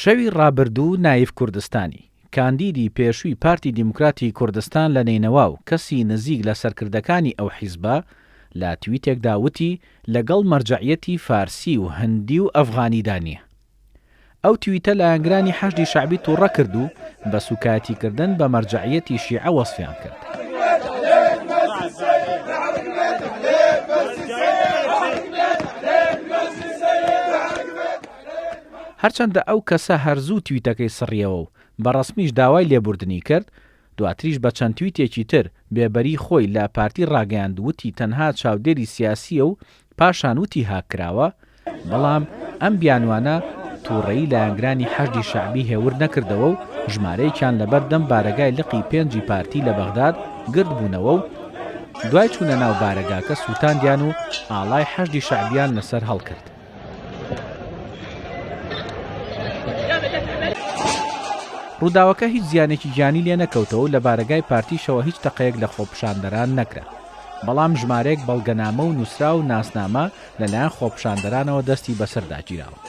شەوی ڕابردوو نایب کوردستانی کاندیدی پێشووی پارتی دیموکراتی کوردستان لە نینەوا و کەسی نزیک لە سەرکردەکانی ئەو حیزبە لە تویتێکدا وتی لەگەڵ مەرجەعیەتی فارسی و هەندی و ئەفغانیدا نییە. ئەو تویتە لە ئەنگرانی حەشدی شەعبی تووڕە کرد و بە سوکاتیکردن بە مەرجەعیەتی شیعە وەسفیان کرد. هەرچەندە ئەو کەسە هەرزوو تویتەکەی سڕیەوە و بەڕەسمیش داوای لێبوردنی کرد، دواتریش بە چەند تویتێکی تر بێبەری خۆی لە پارتی ڕاگەیاند وتی تەنها چاودێری سیاسیە و پاشان وتی هاکراوە، بەڵام ئەم بیانوانە تووڕەیی لە ئەنگرانی حەشدی شەعبی هێور نەکردەوە و ژمارەیەکیان لەبەر دەم بارەگای لقی 5 پارتی لە بەغداد گرد بوونەوە و دوای چوونە ناو بارەگاکە سووتاندیان و ئاڵای حەشدی شەعبیان لەسەر هەڵکرد. ڕووداوەکە هیچ زیانێکی گیانی لێ نەکەوتەوە و لە بارەگای پارتیشەوە هیچ تەقەیەک لە خۆپشاندەران نەکرا، بەڵام ژمارەیەک بەڵگەنامە و نووسرا و ناسنامە لەلایەن خۆپشاندەرانەوە دەستی بەسەرداگیراوە.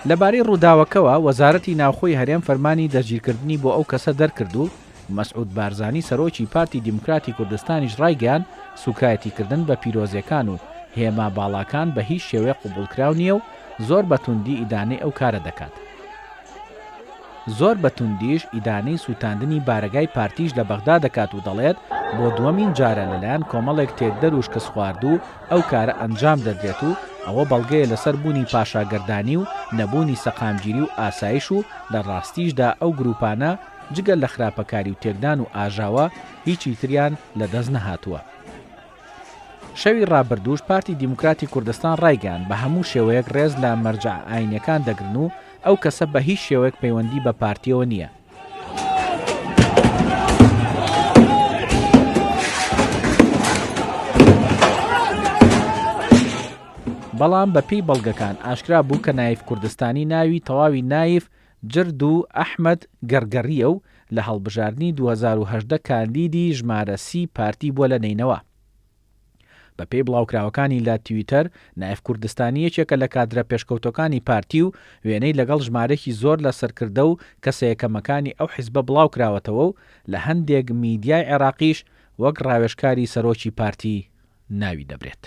لەبارەی ڕووداوەکەوە وەزارەتی ناوخۆی هەرێم فەرمانی دەستگیرکردنی بۆ ئەو کەسە دەرکرد و مەسعود بارزانی سەرۆکی پارتی دیموکراتی کوردستانیش ڕایگەیاند سوکایەتیکردن بە پیرۆزیەکان و هێما باڵاکان بە هیچ شێوەیە قبوڵکراو نییە و زۆر بەتوندی ئیدانەی ئەو کارە دەکات. زۆر بەتوندیش ئیدانەی سووتاندنی بارەگای پارتیش لە بەغدا دەکات و دەڵێت بۆ دووەمین جارە لەلایەن کۆمەڵێک تێکدەر و شکست خواردوو ئەو کارە ئەنجام دەدرێت و ئەوە بەڵگەیە لەسەر بوونی پاشاگەردانی و نەبوونی سەقامگیری و ئاسایش و لە ڕاستیشدا ئەو گروپانە جگەل لە خراپەکاری و تێکدان و ئاژاوە هیچی تریان لەدەست نەهاتووە. شەوی ڕابردووش پارتی دیموکراتی کوردستان ڕایگەیاند بە هەموو شێوەیەک ڕێز لە مەرجع ئاینیەکان دەگرن و ئەو کەسە بە هیچ شێوەیەک پەیوەندی بە پارتیەوە نییە. بەڵام بەپێی بەڵگەکان ئاشکرا بوو کە نایف کوردستانی ناوی تەواوی نایف جرد و ئەحمەد گەرگەڕیە و لە هەڵبژاردننی 2018 کاندیدی ژمارە 30 پارتی بووە لە نینەوە. بەپێی بڵاوکراوەکانی لە تویتەر نایف کوردستانی یەکێکە لە کادرە پێشکەوتەکانی پارتی و وێنەی لەگەڵ ژمارەی زۆر لە سەرکردە و کەسە یەکەمەکانی ئەو حیزبە بڵاوکراوەتەوە و لە هەندێک میدیای عێراقیش وەک ڕاوێژکاری سەرۆکی پارتی ناوی دەبرێت.